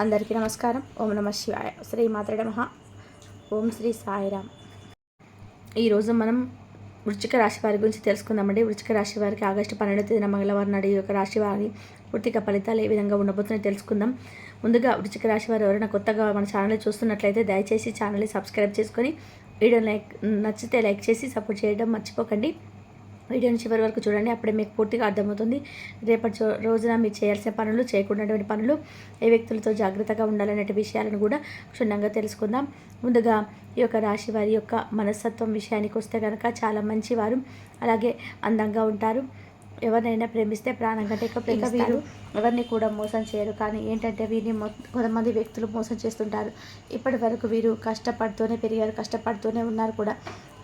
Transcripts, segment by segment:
అందరికీ నమస్కారం. ఓం నమ శివాయ. శ్రీ మాత్రే నమః. ఓం శ్రీ సాయిరామ్. ఈరోజు మనం వృశ్చిక రాశి వారి గురించి తెలుసుకుందామండి. వృశ్చిక రాశి వారికి ఆగస్టు 12వ తేదీన మంగళవారం నాడు ఈ యొక్క రాశి వారి పూర్తిగా ఫలితాలు ఏ విధంగా ఉండబోతున్నాయో తెలుసుకుందాం. ముందుగా వృశ్చిక రాశి వారు ఎవరైనా కొత్తగా మన ఛానల్ చూస్తున్నట్లయితే దయచేసి ఛానల్ని సబ్స్క్రైబ్ చేసుకొని వీడియో నచ్చితే లైక్ చేసి సపోర్ట్ చేయడం మర్చిపోకండి. వీడియోని చివరి వరకు చూడండి, అప్పుడే మీకు పూర్తిగా అర్థమవుతుంది. రేపటి రోజున మీరు చేయాల్సిన పనులు, చేయకూడనటువంటి పనులు, ఏ వ్యక్తులతో జాగ్రత్తగా ఉండాలనే విషయాలను కూడా క్షుణ్ణంగా తెలుసుకుందాం. ముందుగా ఈ యొక్క రాశి వారి యొక్క మనస్తత్వం విషయానికి వస్తే కనుక చాలా మంచివారు, అలాగే అందంగా ఉంటారు. ఎవరినైనా ప్రేమిస్తే ప్రాణం కంటే ఎక్కువ ప్రేమిస్తారు. ఎవరిని కూడా మోసం చేయరు. కానీ ఏంటంటే వీరిని కొంతమంది వ్యక్తులు మోసం చేస్తుంటారు. ఇప్పటి వరకు వీరు కష్టపడుతూనే పెరిగారు, కష్టపడుతూనే ఉన్నారు కూడా,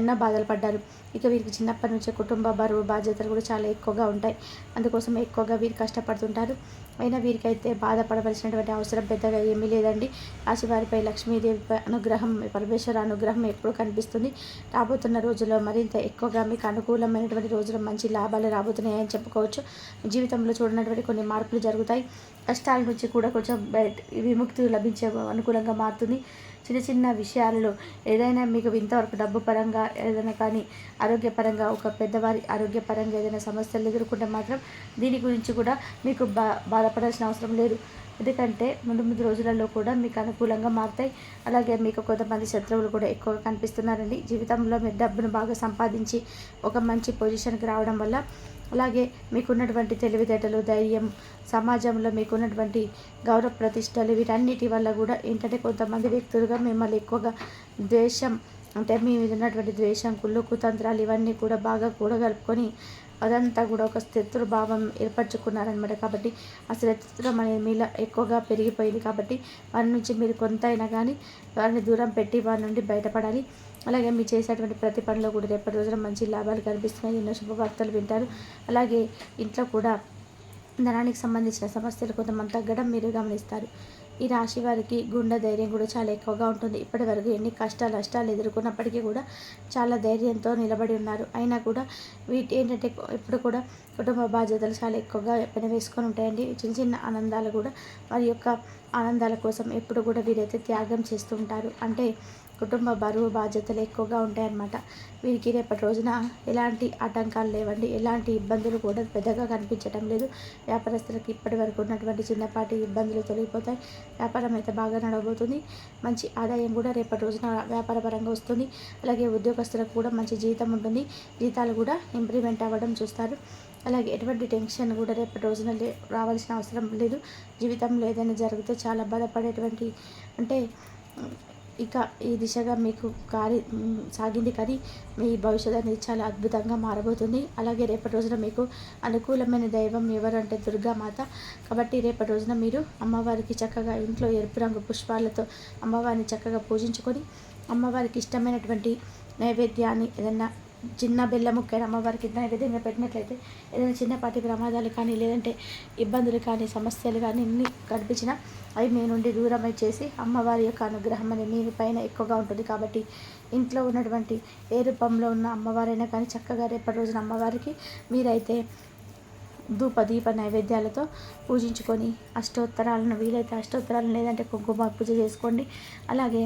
ఎన్నో బాధలు పడ్డారు. ఇక వీరికి చిన్నప్పటి నుంచే కుటుంబ బరువు బాధ్యతలు కూడా చాలా ఎక్కువగా ఉంటాయి. అందుకోసం ఎక్కువగా వీరు కష్టపడుతుంటారు. అయినా వీరికైతే బాధపడవలసినటువంటి అవసరం పెద్దగా ఏమీ లేదండి. రాశివారిపై లక్ష్మీదేవి అనుగ్రహం, పరమేశ్వర అనుగ్రహం ఎప్పుడూ కనిపిస్తుంది. రాబోతున్న రోజుల్లో మరింత ఎక్కువగా మీకు అనుకూలమైనటువంటి రోజులు, మంచి లాభాలు రాబోతున్నాయని చెప్పుకోవచ్చు. జీవితంలో చూడనటువంటి కొన్ని మార్పులు జరుగుతాయి. కష్టాల నుంచి కూడా కొంచెం విముక్తి లభించే అనుకూలంగా మారుతుంది. చిన్న చిన్న విషయాలలో ఏదైనా మీకు ఇంతవరకు డబ్బు పరంగా ఏదైనా కానీ, ఆరోగ్యపరంగా ఒక పెద్దవారి ఆరోగ్యపరంగా ఏదైనా సమస్యలు ఎదుర్కొంటే మాత్రం దీని గురించి కూడా మీకు బాధపడాల్సిన అవసరం లేదు. ఎందుకంటే ముందు రోజులలో కూడా మీకు అనుకూలంగా మారుతాయి. అలాగే మీకు కొంతమంది శత్రువులు కూడా ఎక్కువగా కనిపిస్తున్నారండి. జీవితంలో మీరు డబ్బును బాగా సంపాదించి ఒక మంచి పొజిషన్కి రావడం వల్ల, అలాగే మీకున్నటువంటి తెలివితేటలు, ధైర్యం, సమాజంలో మీకున్నటువంటి గౌరవ ప్రతిష్టలు, వీటన్నిటి వల్ల కూడా ఏంటంటే కొంతమంది వ్యక్తులుగా మిమ్మల్ని ఎక్కువగా ద్వేషం, అంటే మీ మీద ఉన్నటువంటి ద్వేషం, కుళ్ళు కుతంత్రాలు ఇవన్నీ కూడా బాగా కూడగలుపుకొని అదంతా కూడా ఒక శత్రు భావం ఏర్పరచుకున్నారనమాట. కాబట్టి ఆ శత్రుత్వం అనేది మీలో ఎక్కువగా పెరిగిపోయింది. కాబట్టి వారి నుంచి మీరు కొంత అయినా కానీ వారిని దూరం పెట్టి వారి నుండి బయటపడాలి. అలాగే మీరు చేసేటువంటి ప్రతి పనిలో కూడా రేపటి రోజున మంచి లాభాలు కనిపిస్తున్నాయి. ఎన్నో శుభవార్తలు వింటారు. అలాగే ఇంట్లో కూడా ధనానికి సంబంధించిన సమస్యలు కొంతమంది తగ్గడం మీరు గమనిస్తారు. ఈ రాశి వారికి గుండె ధైర్యం కూడా చాలా ఎక్కువగా ఉంటుంది. ఇప్పటి వరకు ఎన్ని కష్టాలు నష్టాలు ఎదుర్కొన్నప్పటికీ కూడా చాలా ధైర్యంతో నిలబడి ఉన్నారు. అయినా కూడా వీటి ఏంటంటే ఇప్పుడు కూడా కుటుంబ బాధ్యతలు చాలా ఎక్కువగా పెనవేసుకొని ఉంటాయండి. చిన్న చిన్న ఆనందాలు కూడా వారి యొక్క ఆనందాల కోసం ఎప్పుడు కూడా వీరైతే త్యాగం చేస్తూ ఉంటారు. అంటే కుటుంబ బరువు బాధ్యతలు ఎక్కువగా ఉంటాయన్నమాట. వీరికి రేపటి రోజున ఎలాంటి ఆటంకాలు లేవండి, ఎలాంటి ఇబ్బందులు కూడా పెద్దగా కనిపించడం లేదు. వ్యాపారస్తులకు ఇప్పటి వరకు ఉన్నటువంటి చిన్నపాటి ఇబ్బందులు తొలగిపోతాయి. వ్యాపారం అయితే బాగా నడవబోతుంది. మంచి ఆదాయం కూడా రేపటి రోజున వ్యాపారపరంగా వస్తుంది. అలాగే ఉద్యోగస్తులకు కూడా మంచి జీతం ఉంటుంది. జీతాలు కూడా ఇంప్రూవ్మెంట్ అవ్వడం చూస్తారు. అలాగే ఎటువంటి టెన్షన్ కూడా రేపటి రోజున రావాల్సిన అవసరం లేదు. జీవితంలో ఏదైనా జరిగితే చాలా బాధపడేటువంటి, అంటే ఇక ఈ దిశగా మీకు సాగింది కానీ మీ భవిష్యత్తు అనేది చాలా అద్భుతంగా మారబోతుంది. అలాగే రేపటి రోజున మీకు అనుకూలమైన దైవం ఎవరంటే దుర్గామాత. కాబట్టి రేపటి రోజున మీరు అమ్మవారికి చక్కగా ఇంట్లో ఎరుపు రంగు పుష్పాలతో అమ్మవారిని చక్కగా పూజించుకొని, అమ్మవారికి ఇష్టమైనటువంటి నైవేద్యాన్ని ఏదన్నా చిన్న బెల్ల ముక్కైన అమ్మవారికి నైవేద్యంగా పెట్టినట్లయితే ఏదైనా చిన్నపాటి ప్రమాదాలు కానీ, లేదంటే ఇబ్బందులు కానీ, సమస్యలు కానీ ఎన్ని కనిపించినా అవి మీ నుండి దూరం చేసి అమ్మవారి యొక్క అనుగ్రహం అనేది మీ పైన ఎక్కువగా ఉంటుంది. కాబట్టి ఇంట్లో ఉన్నటువంటి ఏ రూపంలో ఉన్న అమ్మవారైనా కానీ చక్కగా రేపటి రోజున అమ్మవారికి మీరైతే దీప నైవేద్యాలతో పూజించుకొని అష్టోత్తరాలను, వీలైతే అష్టోత్తరాలను లేదంటే కుంకుమ పూజ చేసుకోండి. అలాగే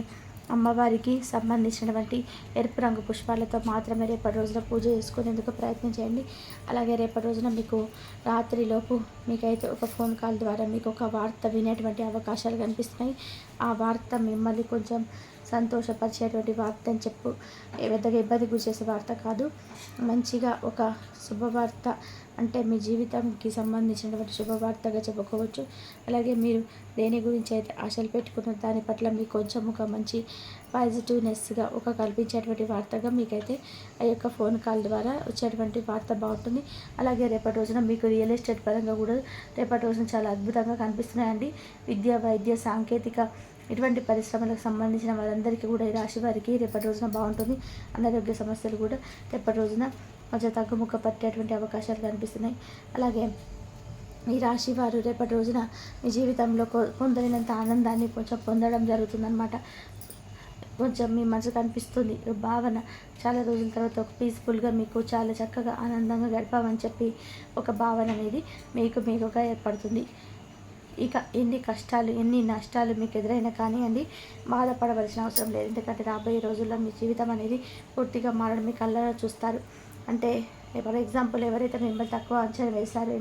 అమ్మవారికి సంబంధించినటువంటి ఎరుపు రంగు పుష్పాలతో మాత్రమే రేపటి రోజున పూజ చేసుకునేందుకు ప్రయత్నం చేయండి. అలాగే రేపటి రోజున మీకు రాత్రిలోపు మీకైతే ఒక ఫోన్ కాల్ ద్వారా మీకు ఒక వార్త వినేటువంటి అవకాశాలు కనిపిస్తున్నాయి. ఆ వార్త మిమ్మల్ని కొంచెం సంతోషపరిచేటువంటి వార్త అని పెద్దగా ఇబ్బంది గురి చేసే వార్త కాదు. మంచిగా ఒక శుభవార్త, అంటే మీ జీవితానికి సంబంధించినటువంటి శుభవార్తగా చెప్పుకోవచ్చు. అలాగే మీరు దేని గురించి అయితే ఆశలు పెట్టుకున్న దాని పట్ల మీకు కొంచెం ఒక మంచి పాజిటివ్నెస్గా ఒక కల్పించేటువంటి వార్తగా మీకైతే ఆ యొక్క ఫోన్ కాల్ ద్వారా వచ్చేటువంటి వార్త బాగుంటుంది. అలాగే రేపటి రోజున మీకు రియల్ ఎస్టేట్ పరంగా కూడా రేపటి రోజున చాలా అద్భుతంగా కనిపిస్తున్నాయండి. విద్య, వైద్య, సాంకేతిక ఇటువంటి పరిశ్రమలకు సంబంధించిన వారందరికీ కూడా ఈ రాశి వారికి రేపటి రోజున బాగుంటుంది. అనారోగ్య సమస్యలు కూడా రేపటి రోజున కొంచెం తగ్గుముఖ పట్టేటువంటి అవకాశాలు కనిపిస్తున్నాయి. అలాగే ఈ రాశి వారు రేపటి రోజున మీ జీవితంలో పొందలేనంత ఆనందాన్ని కొంచెం పొందడం జరుగుతుందన్నమాట. కొంచెం మీ మనసు కనిపిస్తుంది భావన, చాలా రోజుల తర్వాత ఒక పీస్ఫుల్గా మీకు చాలా చక్కగా ఆనందంగా గడపామని చెప్పి ఒక భావన అనేది మీకుగా ఏర్పడుతుంది. ఇక ఎన్ని కష్టాలు ఎన్ని నష్టాలు మీకు ఎదురైనా కానివ్వండి, బాధపడవలసిన అవసరం లేదు. ఎందుకంటే రాబోయే రోజుల్లో మీ జీవితం అనేది పూర్తిగా మారడం మీ కళ్ళలో చూస్తారు. అంటే ఫర్ ఎగ్జాంపుల్ ఎవరైతే మిమ్మల్ని తక్కువ అంచనా వేశారో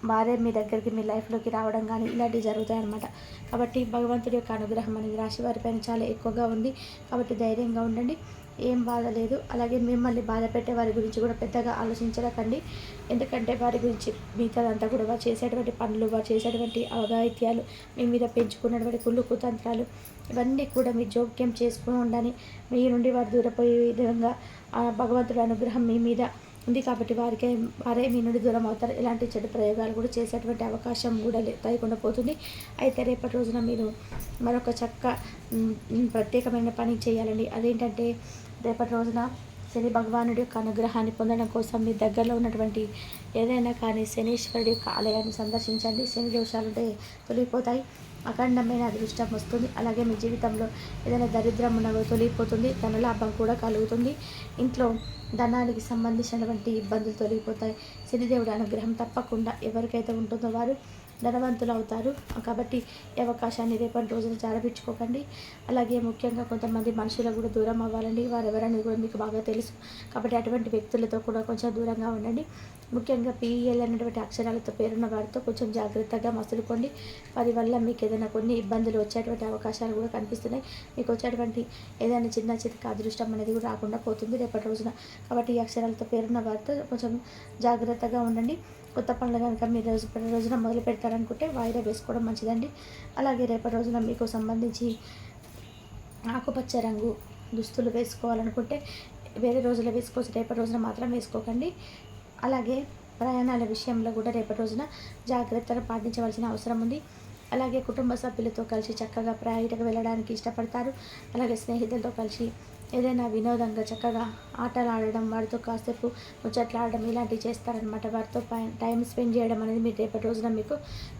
వారే మీ దగ్గరికి మీ లైఫ్లోకి రావడం కానీ ఇలాంటివి జరుగుతాయి అన్నమాట. కాబట్టి భగవంతుడి యొక్క అనుగ్రహం అనేది రాశి వారిపైన చాలా ఎక్కువగా ఉంది. కాబట్టి ధైర్యంగా ఉండండి, ఏం బాధ లేదు. అలాగే మిమ్మల్ని బాధ పెట్టే వారి గురించి కూడా పెద్దగా ఆలోచించకండి. ఎందుకంటే వారి గురించి మిగతాదంతా కూడా వారు చేసేటువంటి పనులు, వారు చేసేటువంటి అఘాయిత్యాలు, మీ మీద పెంచుకున్నటువంటి కుళ్ళు కుతంత్రాలు ఇవన్నీ కూడా మీ జోక్యం చేసుకుని ఉండాలి. మీ నుండి వారు దూరపోయే విధంగా భగవంతుడి అనుగ్రహం మీ మీద ఉంది. కాబట్టి వారే మీ నుండి దూరం అవుతారు. ఇలాంటి చెడు ప్రయోగాలు కూడా చేసేటువంటి అవకాశం కూడా లేకుండా పోతుంది. అయితే రేపటి రోజున మీరు మరొక ప్రత్యేకమైన పని చేయాలండి. అదేంటంటే రేపటి రోజున శని భగవానుడి యొక్క అనుగ్రహాన్ని పొందడం కోసం మీ దగ్గరలో ఉన్నటువంటి ఏదైనా కానీ శనీశ్వరుడి యొక్క ఆలయాన్ని సందర్శించండి. శని దోషాలుంటే తొలగిపోతాయి, అఖండమైన అదృష్టం వస్తుంది. అలాగే మీ జీవితంలో ఏదైనా దరిద్రం ఉన్నదో తొలగిపోతుంది, ధనలాభం కూడా కలుగుతుంది. ఇంట్లో ధనానికి సంబంధించినటువంటి ఇబ్బందులు తొలగిపోతాయి. శనిదేవుడి అనుగ్రహం తప్పకుండా ఎవరికైతే ఉంటుందో వారు ధనవంతులు అవుతారు. కాబట్టి ఈ అవకాశాన్ని రేపటి రోజున జారపించుకోకండి. అలాగే ముఖ్యంగా కొంతమంది మనుషులకు కూడా దూరం అవ్వాలండి. వారెవరని కూడా మీకు బాగా తెలుసు. కాబట్టి అటువంటి వ్యక్తులతో కూడా కొంచెం దూరంగా ఉండండి. ముఖ్యంగా పిఎల్ అనేటువంటి అక్షరాలతో పేరున్న వారితో కొంచెం జాగ్రత్తగా మసులుకోండి. వారి వల్ల మీకు ఏదైనా కొన్ని ఇబ్బందులు వచ్చేటువంటి అవకాశాలు కూడా కనిపిస్తున్నాయి. మీకు వచ్చేటువంటి ఏదైనా చిన్న చితక అదృష్టం అనేది కూడా రాకుండా పోతుంది రేపటి రోజున. కాబట్టి ఈ అక్షరాలతో పేరున్న వారితో కొంచెం జాగ్రత్తగా ఉండండి. కొత్త పనులు కనుక మీరు రోజున మొదలు పెడతారనుకుంటే వాయిదా వేసుకోవడం మంచిదండి. అలాగే రేపటి రోజున మీకు సంబంధించి ఆకుపచ్చ రంగు దుస్తులు వేసుకోవాలనుకుంటే వేరే రోజుల్లో వేసుకోవచ్చు, రేపటి రోజున మాత్రం వేసుకోకండి. అలాగే ప్రయాణాల విషయంలో కూడా రేపటి రోజున జాగ్రత్తలు పాటించవలసిన అవసరం ఉంది. అలాగే కుటుంబ సభ్యులతో కలిసి చక్కగా ప్రయాణకు వెళ్ళడానికి ఇష్టపడతారు. అలాగే స్నేహితులతో కలిసి ఏదైనా వినోదంగా చక్కగా ఆటలు ఆడడం, వారితో కాసేపు ముచ్చట్లాడడం ఇలాంటివి చేస్తారనమాట. వారితో టైం స్పెండ్ చేయడం అనేది మీ రేపటి రోజున మీకు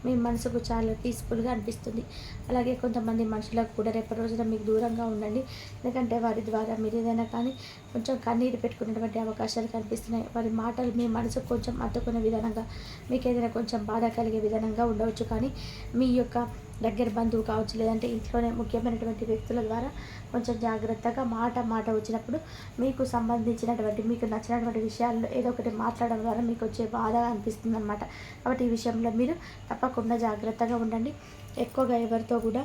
మీ మనసుకు చాలా పీస్ఫుల్గా అనిపిస్తుంది. అలాగే కొంతమంది మనుషులకు కూడా రేపటి రోజున మీకు దూరంగా ఉండండి. ఎందుకంటే వారి ద్వారా మీరు ఏదైనా కానీ కొంచెం కన్నీరు పెట్టుకునేటువంటి అవకాశాలు కనిపిస్తున్నాయి. వారి మాటలు మీ మనసుకు కొంచెం అద్దుకునే విధానంగా, మీకు ఏదైనా కొంచెం బాధ కలిగే విధానంగా ఉండవచ్చు. కానీ మీ యొక్క దగ్గర బంధువు కావచ్చు, లేదంటే ఇంట్లోనే ముఖ్యమైనటువంటి వ్యక్తుల ద్వారా కొంచెం జాగ్రత్తగా మాట వచ్చినప్పుడు మీకు సంబంధించినటువంటి మీకు నచ్చినటువంటి విషయాల్లో ఏదో ఒకటి మాట్లాడడం ద్వారా మీకు వచ్చే బాధ అనిపిస్తుంది అనమాట. కాబట్టి ఈ విషయంలో మీరు తప్పకుండా జాగ్రత్తగా ఉండండి. ఎక్కువగా ఎవరితో కూడా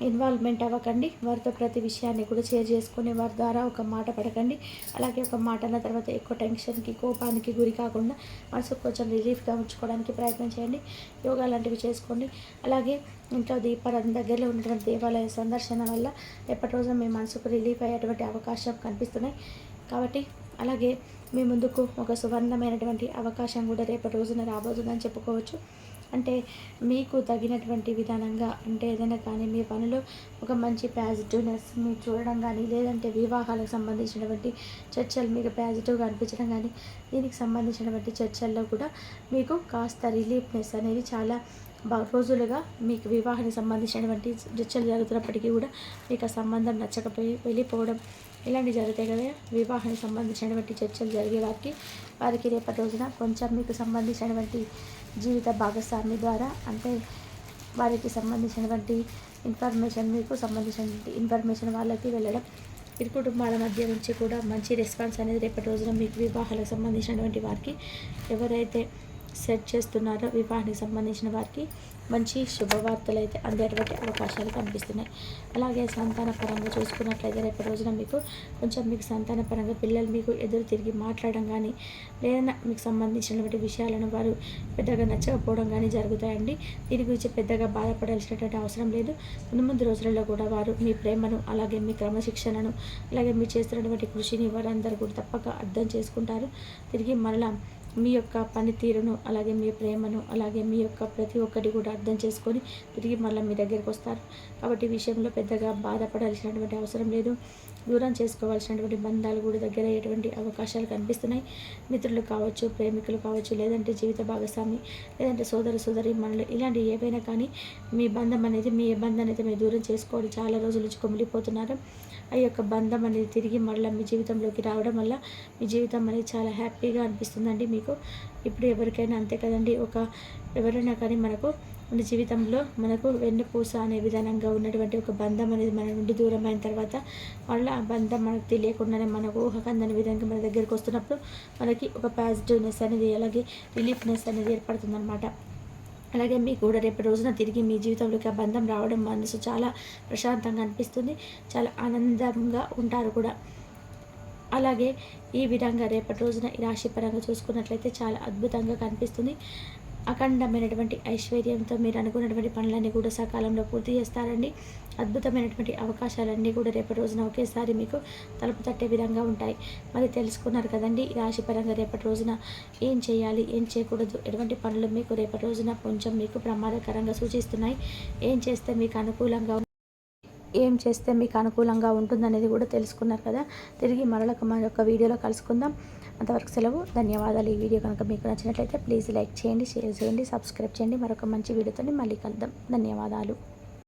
ఇన్వాల్వ్మెంట్ అవ్వకండి. వారితో ప్రతి విషయాన్ని కూడా షేర్ చేసుకుని వారి ద్వారా ఒక మాట పడకండి. అలాగే ఒక మాట అన్న తర్వాత ఎక్కువ టెన్షన్కి కోపానికి గురి కాకుండా మనసుకు కొంచెం రిలీఫ్గా ఉంచుకోవడానికి ప్రయత్నం చేయండి. యోగా లాంటివి చేసుకోండి. అలాగే ఇంట్లో దీపారాధన దగ్గరలో ఉన్నటువంటి దేవాలయ సందర్శన వల్ల ఎప్పటి రోజున మీ మనసుకు రిలీఫ్ అయ్యేటువంటి అవకాశం కనిపిస్తున్నాయి. కాబట్టి అలాగే మీ ముందుకు ఒక సువర్ణమైనటువంటి అవకాశం కూడా రేపటి రోజున రాబోతుందని చెప్పుకోవచ్చు. అంటే మీకు తగినటువంటి విధానంగా, అంటే ఏదైనా కానీ మీ పనిలో ఒక మంచి పాజిటివ్నెస్ మీరు చూడడం కానీ, లేదంటే వివాహాలకు సంబంధించినటువంటి చర్చలు మీకు పాజిటివ్గా అనిపించడం కానీ, దీనికి సంబంధించినటువంటి చర్చల్లో కూడా మీకు కాస్త రిలీఫ్నెస్ అనేది చాలా రోజులుగా మీకు వివాహానికి సంబంధించినటువంటి చర్చలు జరుగుతున్నప్పటికీ కూడా మీకు ఆ సంబంధం నచ్చకపోయి వెళ్ళిపోవడం ఇలాంటివి జరుగుతాయి కదా. వివాహానికి సంబంధించినటువంటి చర్చలు జరిగే వారికి రేపటి రోజున కొంచెం మీకు సంబంధించినటువంటి జీవిత భాగస్వామి ద్వారా, అంటే వారికి సంబంధించినటువంటి మీకు సంబంధించినటువంటి ఇన్ఫర్మేషన్ వాళ్ళకి వెళ్ళడం, ఇరు కుటుంబాల మధ్య నుంచి కూడా మంచి రెస్పాన్స్ అనేది రేపటి రోజున మీకు వివాహాలకు సంబంధించినటువంటి వారికి ఎవరైతే సెట్ చేస్తున్నారో వివాహానికి సంబంధించిన వారికి మంచి శుభవార్తలు అయితే అందేటువంటి అవకాశాలు కనిపిస్తున్నాయి. అలాగే సంతాన పరంగా చూసుకున్నట్లయితే రేపటి రోజున మీకు సంతాన పరంగా పిల్లలు మీకు ఎదురు తిరిగి మాట్లాడడం కానీ, లేదా మీకు సంబంధించినటువంటి విషయాలను వారు పెద్దగా నచ్చకపోవడం కానీ జరుగుతాయండి. దీని గురించి పెద్దగా బాధపడాల్సినటువంటి అవసరం లేదు. ముందు రోజులలో కూడా వారు మీ ప్రేమను, అలాగే మీ క్రమశిక్షణను, అలాగే మీరు చేస్తున్నటువంటి కృషిని వారందరూ కూడా తప్పక అర్థం చేసుకుంటారు. తిరిగి మరలా మీ యొక్క పనితీరును, అలాగే మీ ప్రేమను, అలాగే మీ యొక్క ప్రతి ఒక్కటి కూడా అర్థం చేసుకొని తిరిగి మళ్ళీ మీ దగ్గరికి వస్తారు. కాబట్టి ఈ విషయంలో పెద్దగా బాధపడాల్సినటువంటి అవసరం లేదు. దూరం చేసుకోవాల్సినటువంటి బంధాలు కూడా దగ్గర అయ్యేటువంటి అవకాశాలు కనిపిస్తున్నాయి. మిత్రులు కావచ్చు, ప్రేమికులు కావచ్చు, లేదంటే జీవిత భాగస్వామి, లేదంటే సోదరి మనలు ఇలాంటి ఏవైనా కానీ మీ బంధం అనేది, మీ బంధం అయితే మీరు దూరం చేసుకోవడం చాలా రోజుల నుంచి కుమిలిపోతున్నారు. ఆ యొక్క బంధం అనేది తిరిగి మళ్ళీ మీ జీవితంలోకి రావడం వల్ల మీ జీవితం అనేది చాలా హ్యాపీగా అనిపిస్తుందండి మీకు. ఇప్పుడు ఎవరికైనా అంతే కదండి, ఎవరైనా కానీ మనకు మన జీవితంలో మనకు వెన్నుపూస అనే విధానంగా ఉన్నటువంటి ఒక బంధం అనేది మన నుండి దూరం అయిన తర్వాత వాళ్ళ ఆ బంధం మనకు తెలియకుండానే మనకు ఊహకందని విధంగా మన దగ్గరికి వస్తున్నప్పుడు మనకి ఒక పాజిటివ్నెస్ అనేది అలాగే రిలీఫ్నెస్ అనేది ఏర్పడుతుందన్నమాట. అలాగే మీకు కూడా రేపటి రోజున తిరిగి మీ జీవితంలోకి ఆ బంధం రావడం మనసు చాలా ప్రశాంతంగా అనిపిస్తుంది, చాలా ఆనందంగా ఉంటారు కూడా. అలాగే ఈ విధంగా రేపటి రోజున ఈ రాశి పరంగా చూసుకున్నట్లయితే చాలా అద్భుతంగా కనిపిస్తుంది. అఖండమైనటువంటి ఐశ్వర్యంతో మీరు అనుకున్నటువంటి పనులన్నీ కూడా సకాలంలో పూర్తి చేస్తారండి. అద్భుతమైనటువంటి అవకాశాలన్నీ కూడా రేపటి రోజున ఒకేసారి మీకు తలుపు తట్టే విధంగా ఉంటాయి. మరి తెలుసుకున్నారు కదండి ఈ రాశి పరంగా రేపటి రోజున ఏం చేయాలి, ఏం చేయకూడదు, ఎటువంటి పనులు మీకు రేపటి రోజున కొంచెం మీకు ప్రమాదకరంగా సూచిస్తున్నాయి, ఏం చేస్తే మీకు అనుకూలంగా ఉంటుందనేది కూడా తెలుసుకున్నారు కదా. తిరిగి మరొక వీడియోలో కలుసుకుందాం. అంతవరకు సెలవు. ధన్యవాదాలు. ఈ వీడియో కనుక మీకు నచ్చినట్లయితే ప్లీజ్ లైక్ చేయండి, షేర్ చేయండి, సబ్స్క్రైబ్ చేయండి. మరొక మంచి వీడియోతో మళ్ళీ కలుద్దాం. ధన్యవాదాలు.